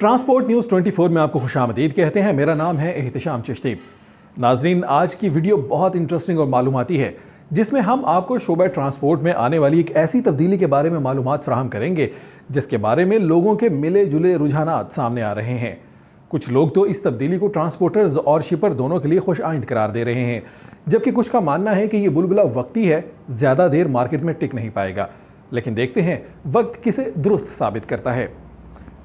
Transport news 24 में आपको खुशामदीद कहते हैं। मेरा नाम है एहतिशाम चिश्ती। नाजरीन, आज की वीडियो बहुत इंटरेस्टिंग और मालूमाती है, जिसमें हम आपको शोबा ट्रांसपोर्ट में आने वाली एक ऐसी तब्दीली के बारे में मालूमात फराहम करेंगे जिसके बारे में लोगों के मिले जुले रुझानात सामने आ रहे हैं। कुछ लोग तो इस तब्दीली को ट्रांसपोर्टर्स और शिपर दोनों के लिए खुश आइंद करार दे रहे हैं, जबकि कुछ का मानना है कि ये बुलबुला वक्ती है, ज़्यादा देर मार्केट में टिक नहीं पाएगा। लेकिन देखते हैं वक्त किसे दुरुस्त साबित करता है।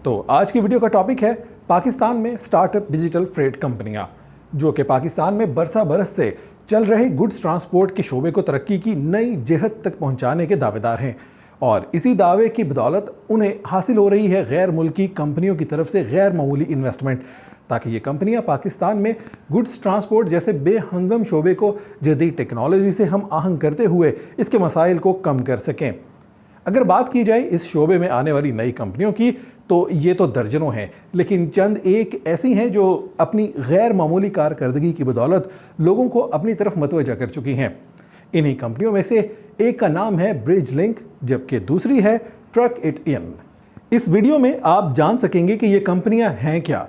तो आज की वीडियो का टॉपिक है पाकिस्तान में स्टार्टअप डिजिटल फ्रेट कंपनियां, जो कि पाकिस्तान में बरसा बरस से चल रहे गुड्स ट्रांसपोर्ट के शोबे को तरक्की की नई जिहत तक पहुंचाने के दावेदार हैं। और इसी दावे की बदौलत उन्हें हासिल हो रही है गैर मुल्की कंपनियों की तरफ से गैर मामूली इन्वेस्टमेंट, ताकि ये कंपनियां पाकिस्तान में गुड्स ट्रांसपोर्ट जैसे बेहंगम शोबे को जदीद टेक्नोलॉजी से हम आहंग करते हुए इसके मसाइल को कम कर सकें। अगर बात की जाए इस शोबे में आने वाली नई कंपनियों की, तो ये तो दर्जनों हैं, लेकिन चंद एक ऐसी हैं जो अपनी गैर मामूली कारकर्दगी की बदौलत लोगों को अपनी तरफ मतवजा कर चुकी हैं। इन्हीं कंपनियों में से एक का नाम है ब्रिज लिंक, जबकि दूसरी है ट्रक इट इन। इस वीडियो में आप जान सकेंगे कि ये कंपनियां हैं क्या,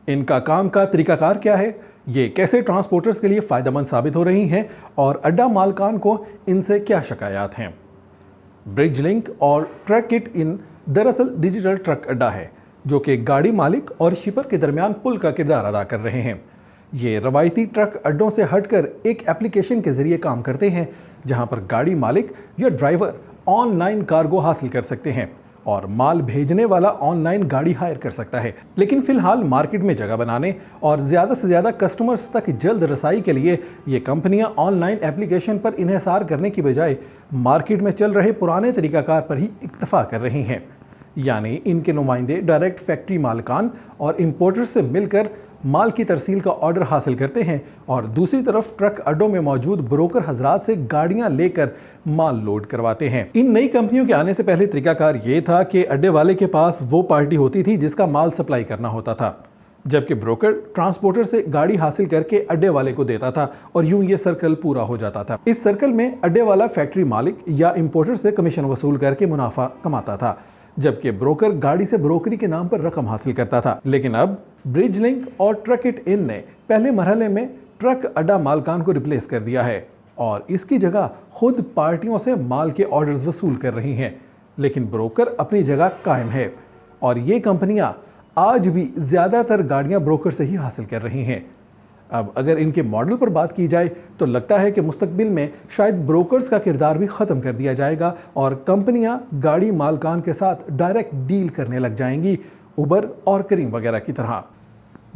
इनका काम का तरीकाकार क्या है, ये कैसे ट्रांसपोर्टर्स के लिए फ़ायदेमंद साबित हो रही हैं और अड्डा मालकान को इनसे क्या शिकायत हैं। ब्रिज लिंक और ट्रक इट इन दरअसल डिजिटल ट्रक अड्डा है, जो कि गाड़ी मालिक और शिपर के दरमियान पुल का किरदार अदा कर रहे हैं। ये रवायती ट्रक अड्डों से हटकर एक एप्लीकेशन के जरिए काम करते हैं, जहां पर गाड़ी मालिक या ड्राइवर ऑनलाइन कार्गो हासिल कर सकते हैं और माल भेजने वाला ऑनलाइन गाड़ी हायर कर सकता है। लेकिन फिलहाल मार्केट में जगह बनाने और ज़्यादा से ज़्यादा कस्टमर्स तक जल्द रसाई के लिए ये कंपनियां ऑनलाइन एप्लीकेशन पर इन्हिसार करने की बजाय मार्केट में चल रहे पुराने तरीकाकार पर ही इक्तफा कर रही हैं। यानी इनके नुमाइंदे डायरेक्ट फैक्ट्री मालकान और इंपोर्टर से मिलकर माल की तरसील का ऑर्डर हासिल करते हैं और दूसरी तरफ ट्रक अड्डों में मौजूद ब्रोकर हजरात से गाड़ियां लेकर माल लोड करवाते हैं। इन नई कंपनियों के आने से पहले तरीकाकार ये था कि अड्डे वाले के पास वो पार्टी होती थी जिसका माल सप्लाई करना होता था, जबकि ब्रोकर ट्रांसपोर्टर से गाड़ी हासिल करके अड्डे वाले को देता था और यूं ये सर्कल पूरा हो जाता था। इस सर्कल में अड्डे वाला फैक्ट्री मालिक या इंपोर्टर से कमीशन वसूल करके मुनाफा कमाता था, जबकि ब्रोकर गाड़ी से ब्रोकरी के नाम पर रकम हासिल करता था। लेकिन अब ब्रिज लिंक और ट्रक इट इन ने पहले मरहले में ट्रक अड्डा मालकान को रिप्लेस कर दिया है और इसकी जगह खुद पार्टियों से माल के ऑर्डर्स वसूल कर रही हैं। लेकिन ब्रोकर अपनी जगह कायम है और ये कंपनियां आज भी ज़्यादातर गाड़ियां ब्रोकर से ही हासिल कर रही हैं। अब अगर इनके मॉडल पर बात की जाए तो लगता है कि मुस्तकबिल में शायद ब्रोकर्स का किरदार भी ख़त्म कर दिया जाएगा और कंपनियां गाड़ी मालकान के साथ डायरेक्ट डील करने लग जाएंगी, उबर और करीम वगैरह की तरह।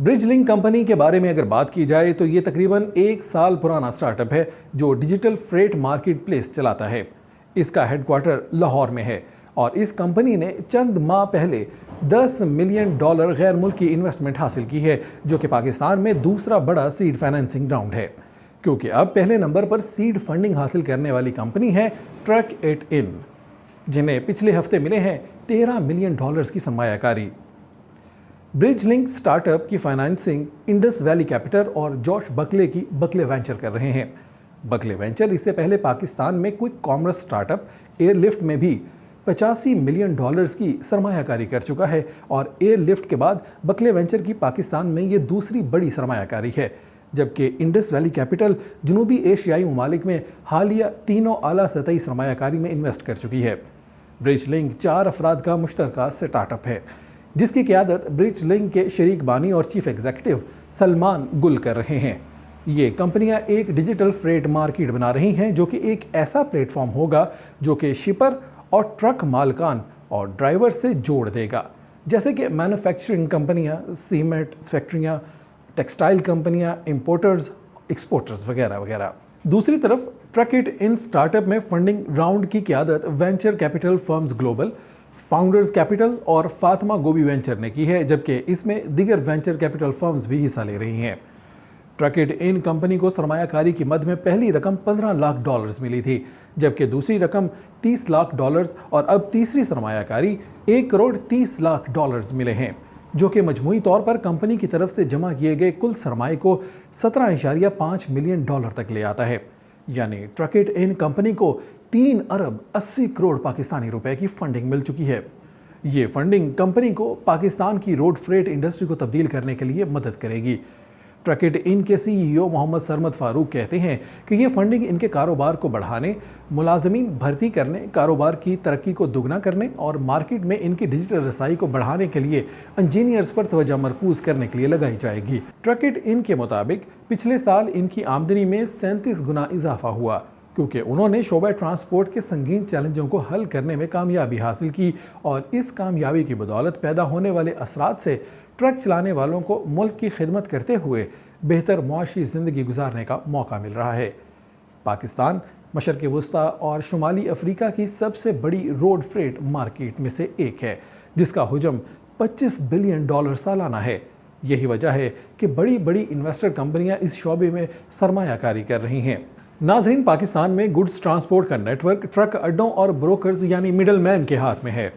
ब्रिज लिंक कंपनी के बारे में अगर बात की जाए तो ये तकरीबन 1 साल पुराना स्टार्टअप है जो डिजिटल फ्रेट मार्केट प्लेस चलाता है। इसका हेडक्वार्टर लाहौर में है और इस कंपनी ने चंद माह पहले $10 मिलियन गैर मुल्की इन्वेस्टमेंट हासिल की है, जो कि पाकिस्तान में दूसरा बड़ा सीड फाइनेंसिंग राउंड है, क्योंकि अब पहले नंबर पर सीड फंडिंग हासिल करने वाली कंपनी है ट्रक इट इन, जिन्हें पिछले हफ्ते मिले हैं $13 मिलियन की सरमायाकारी। ब्रिज लिंक स्टार्टअप की फाइनेंसिंग इंडस वैली कैपिटल और जॉश बकले की बकले वेंचर कर रहे हैं। बकले वेंचर इससे पहले पाकिस्तान में क्विक कॉमर्स स्टार्टअप एयरलिफ्ट में भी $85 मिलियन की सरमायाकारी कर चुका है और एयरलिफ्ट के बाद बकले वेंचर की पाकिस्तान में ये दूसरी बड़ी सरमायाकारी है, जबकि इंडस वैली कैपिटल जनूबी एशियाई ममालिक में हालिया तीनों आला सतही सरमायाकारी में इन्वेस्ट कर चुकी है। ब्रिज लिंक 4 अफराद का मुश्तरका स्टार्टअप है, जिसकी क़यादत ब्रिज लिंक के शरीक बानी और चीफ एग्जीक्यूटिव सलमान गुल कर रहे हैं। ये कंपनियां एक डिजिटल फ्रेट मार्केट बना रही हैं, जो कि एक ऐसा प्लेटफॉर्म होगा जो कि शिपर और ट्रक मालकान और ड्राइवर से जोड़ देगा, जैसे कि मैन्युफैक्चरिंग कंपनियां, सीमेंट फैक्ट्रियां, टेक्सटाइल कंपनियां, इंपोर्टर्स, एक्सपोर्टर्स वगैरह वगैरह। दूसरी तरफ ट्रक इट इन स्टार्टअप में फंडिंग राउंड की क़यादत venture capital firms Global, Founders Capital और फातिमा गोबी वेंचर ने की है, जबकि इसमें दीगर वेंचर कैपिटल फर्म्स भी हिस्सा ले रही हैं। ट्रक इट इन कंपनी को सरमायाकारी की मद में पहली रकम $15 लाख मिली थी, जबकि दूसरी रकम $30 लाख और अब तीसरी सरमायाकारी $1,30,00,000 मिले हैं, जो कि मजमूई तौर पर कंपनी की तरफ से जमा किए गए कुल सरमाए को $17.5 मिलियन तक ले आता है। यानी ट्रक इट इन कंपनी को 3 अरब 80 करोड़ पाकिस्तानी रुपए की फंडिंग मिल चुकी है। ये फंडिंग कंपनी को पाकिस्तान की रोड फ्रेट इंडस्ट्री को तब्दील करने के लिए मदद करेगी। ट्रकिट इन के CEO मोहम्मद सरमद फारूक कहते हैं कि ये फंडिंग इनके कारोबार को बढ़ाने, मुलाजमीन भर्ती करने, कारोबार की तरक्की को दुगना करने और मार्केट में इनकी डिजिटल रसाई को बढ़ाने के लिए इंजीनियर्स पर तवज्जो मरकूज करने के लिए लगाई जाएगी। ट्रकिट इन के मुताबिक पिछले साल इनकी आमदनी में 37 गुना इजाफा हुआ, क्योंकि उन्होंने शोबा ट्रांसपोर्ट के संगीन चैलेंजों को हल करने में कामयाबी हासिल की और इस कामयाबी की बदौलत पैदा होने वाले असरात से ट्रक चलाने वालों को मुल्क की खिदमत करते हुए बेहतर मुआशी ज़िंदगी गुजारने का मौका मिल रहा है। पाकिस्तान मशरक़ वस्ता और शुमाली अफ्रीका की सबसे बड़ी रोड फ्रेट मार्केट में से एक है, जिसका हुजम $25 बिलियन सालाना है। यही वजह है कि बड़ी बड़ी इन्वेस्टर कंपनियां इस शोबे में सरमायाकारी कर रही हैं। नाज़रीन, पाकिस्तान में गुड्स ट्रांसपोर्ट का नेटवर्क ट्रक अड्डों और ब्रोकर्स यानी मिडल मैन के हाथ में है।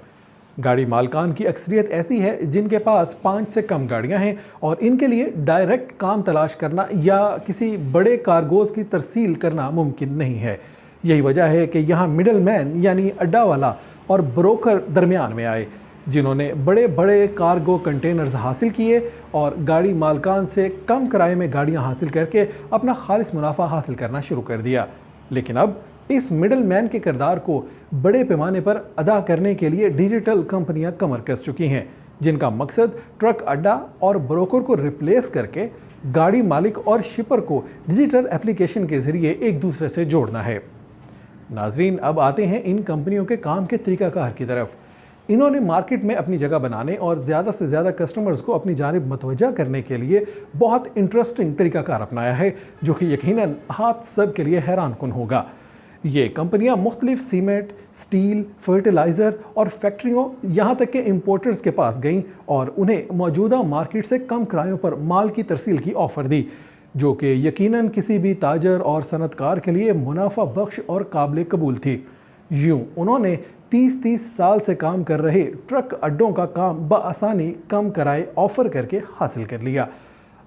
गाड़ी मालकान की अक्सरियत ऐसी है जिनके पास 5 से कम गाड़ियां हैं और इनके लिए डायरेक्ट काम तलाश करना या किसी बड़े कार्गोज की तरसील करना मुमकिन नहीं है। यही वजह है कि यहाँ मिडल मैन यानी अड्डा वाला और ब्रोकर दरमियान में आए, जिन्होंने बड़े बड़े कार्गो कंटेनर्स हासिल किए और गाड़ी मालकान से कम किराए में गाड़ियाँ हासिल करके अपना खालिस मुनाफा हासिल करना शुरू कर दिया। लेकिन अब इस मिडल मैन के किरदार को बड़े पैमाने पर अदा करने के लिए डिजिटल कंपनियां कमर कस चुकी हैं, जिनका मकसद ट्रक अड्डा और ब्रोकर को रिप्लेस करके गाड़ी मालिक और शिपर को डिजिटल एप्लीकेशन के जरिए एक दूसरे से जोड़ना है। नाजरीन, अब आते हैं इन कंपनियों के काम के तरीकाकार की तरफ। इन्होंने मार्केट में अपनी जगह बनाने और ज़्यादा से ज़्यादा कस्टमर्स को अपनी जानिब मतवज्जा करने के लिए बहुत इंटरेस्टिंग तरीकाकार अपनाया है, जो कि यकीनन आप सब के लिए हैरान कुन होगा। ये कंपनियां मुख्तलिफ सीमेंट, स्टील, फर्टिलाइज़र और फैक्ट्रियों यहाँ तक के इम्पोर्टर्स के पास गईं और उन्हें मौजूदा मार्केट से कम किरायों पर माल की तरसील की ऑफ़र दी, जो कि यकीनन किसी भी ताजर और सनतकार के लिए मुनाफा बख्श और काबिल कबूल थी। यूँ उन्होंने 30-30 साल से काम कर रहे ट्रक अड्डों का काम बआसानी कम किराए ऑफ़र करके हासिल कर लिया।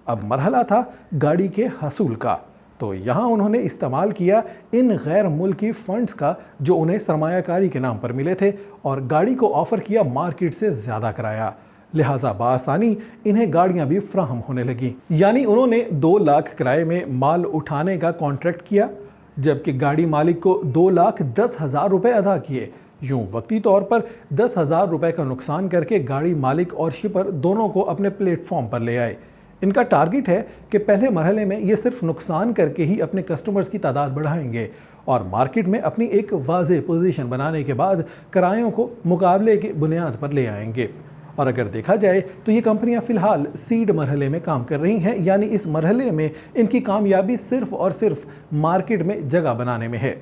अब मरहला था गाड़ी के हसूल का, तो यहाँ उन्होंने इस्तेमाल किया इन गैर मुल्की फंड्स का जो उन्हें सरमायाकारी के नाम पर मिले थे और गाड़ी को ऑफ़र किया मार्केट से ज़्यादा किराया। लिहाजा बासानी इन्हें गाड़ियाँ भी फ्राहम होने लगी। यानी उन्होंने 2 लाख किराए में माल उठाने का कॉन्ट्रैक्ट किया, जबकि गाड़ी मालिक को 2,10,000 रुपये अदा किए। यूँ वक्ती तौर पर 10,000 रुपये का नुकसान करके गाड़ी मालिक और शिपर दोनों को अपने प्लेटफॉर्म पर ले आए। इनका टारगेट है कि पहले मरहले में ये सिर्फ नुकसान करके ही अपने कस्टमर्स की तादाद बढ़ाएंगे और मार्केट में अपनी एक वाज़ेह पोजीशन बनाने के बाद किरायों को मुकाबले की बुनियाद पर ले आएंगे। और अगर देखा जाए तो ये कंपनियां फ़िलहाल सीड मरहले में काम कर रही हैं, यानी इस मरहले में इनकी कामयाबी सिर्फ और सिर्फ मार्केट में जगह बनाने में है।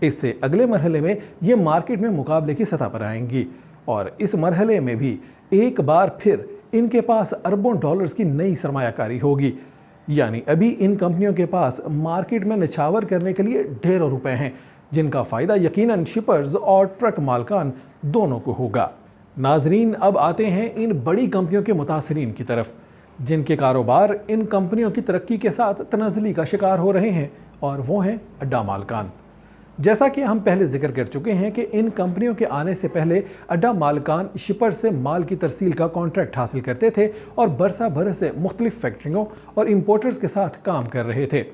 इससे अगले मरहले में ये मार्केट में मुकाबले की सतह पर आएंगी और इस मरहले में भी एक बार फिर इनके पास अरबों डॉलर्स की नई सरमायाकारी होगी। यानी अभी इन कंपनियों के पास मार्केट में निछावर करने के लिए ढेरों रुपए हैं, जिनका फ़ायदा यकीनन शिपर्स और ट्रक मालकान दोनों को होगा। नाजरीन, अब आते हैं इन बड़ी कंपनियों के मुतासरीन की तरफ, जिनके कारोबार इन कंपनियों की तरक्की के साथ तनाज़ुली का शिकार हो रहे हैं, और वो हैं अड्डा मालकान। जैसा कि हम पहले जिक्र कर चुके हैं कि इन कंपनियों के आने से पहले अड्डा मालकान शिपर से माल की तरसील का कॉन्ट्रैक्ट हासिल करते थे और बरसा बरस से मुख्तलिफ फैक्ट्रियों और इम्पोर्टर्स के साथ काम कर रहे थे।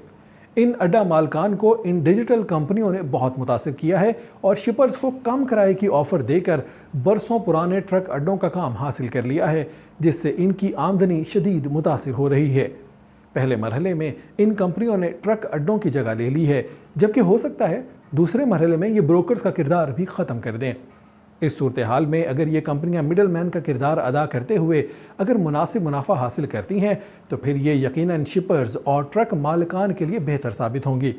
इन अड्डा मालकान को इन डिजिटल कंपनियों ने बहुत मुतासिर किया है और शिपर्स को कम किराए की ऑफ़र देकर बरसों पुराने ट्रक अड्डों का काम हासिल कर लिया है, जिससे इनकी आमदनी शदीद मुतासिर हो रही है। पहले मरहले में इन कंपनियों ने ट्रक अड्डों की जगह ले ली है, जबकि हो सकता है दूसरे मरहले में ये ब्रोकर्स का किरदार भी ख़त्म कर दें। इस सूरत हाल में अगर ये कंपनियां मिडल मैन का किरदार अदा करते हुए अगर मुनासिब मुनाफा हासिल करती हैं तो फिर ये यकीनन शिपर्स और ट्रक मालिकान के लिए बेहतर साबित होंगी।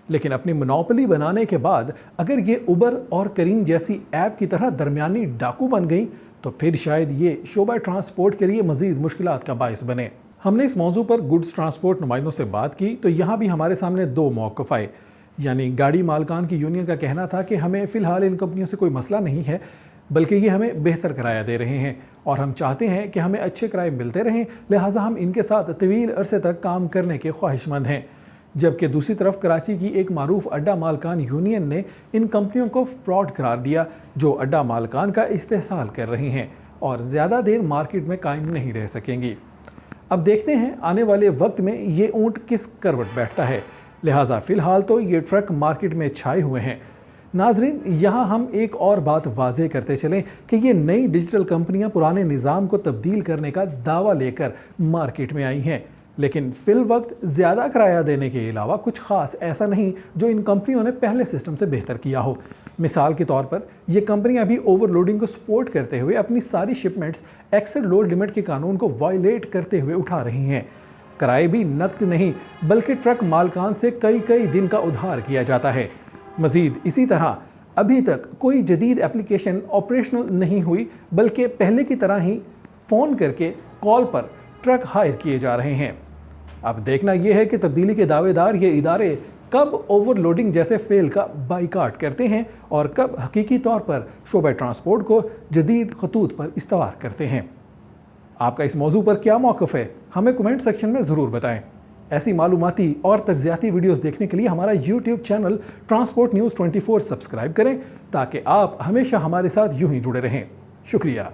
लेकिन अपनी मोनोपोली बनाने के बाद अगर ये उबर और करीम जैसी ऐप की तरह दरमियानी डाकू बन गई तो फिर शायद ये शोबा ट्रांसपोर्ट के लिए मज़ीद मुश्किलात का बाइस बने। हमने इस मौजू पर गुड्स ट्रांसपोर्ट नुमाइंदों से बात की तो यहाँ भी हमारे सामने 2 मौक़िफ़ आए। यानी गाड़ी मालकान की यूनियन का कहना था कि हमें फ़िलहाल इन कंपनियों से कोई मसला नहीं है, बल्कि ये हमें बेहतर किराया दे रहे हैं और हम चाहते हैं कि हमें अच्छे किराए मिलते रहें, लिहाजा हम इनके साथ तवील अरसे तक काम करने के ख्वाहिशमंद हैं। जबकि दूसरी तरफ कराची की एक मारूफ अड्डा मालकान यूनियन ने इन कंपनियों को फ्रॉड करार दिया जो अड्डा मालकान का इस्तेहसाल कर रही हैं और ज़्यादा देर मार्केट में कायम नहीं रह सकेंगी। अब देखते हैं आने वाले वक्त में ये ऊंट किस करवट बैठता है, लिहाजा फ़िलहाल तो ये ट्रक मार्केट में छाए हुए हैं। नाजरीन, यहाँ हम एक और बात वाज़ेह करते चलें कि ये नई डिजिटल कंपनियाँ पुराने निज़ाम को तब्दील करने का दावा लेकर मार्केट में आई हैं, लेकिन फिल वक्त ज़्यादा किराया देने के अलावा कुछ ख़ास ऐसा नहीं जो इन कंपनियों ने पहले सिस्टम से बेहतर किया हो। मिसाल के तौर पर ये कंपनियां भी ओवरलोडिंग को सपोर्ट करते हुए अपनी सारी शिपमेंट्स एक्सेल लोड लिमिट के कानून को वायलेट करते हुए उठा रही हैं। किराए भी नकद नहीं बल्कि ट्रक मालकान से कई दिन का उधार किया जाता है। मज़ीद इसी तरह अभी तक कोई जदीद एप्लीकेशन ऑपरेशनल नहीं हुई बल्कि पहले की तरह ही फ़ोन करके कॉल पर ट्रक हायर किए जा रहे हैं। अब देखना यह है कि तब्दीली के दावेदार ये इदारे कब ओवरलोडिंग जैसे फेल का बाइकाट करते हैं और कब हकीकी तौर पर शोबे ट्रांसपोर्ट को जदीद खतूत पर इस्तवार करते हैं। आपका इस मौजू पर क्या मौक़िफ़ है, हमें कमेंट सेक्शन में ज़रूर बताएं। ऐसी मालूमाती और तज्ज़ियाती वीडियोस देखने के लिए हमारा YouTube channel transport news 24 subscribe करें ताकि आप हमेशा हमारे साथ यूं ही जुड़े रहें। शुक्रिया।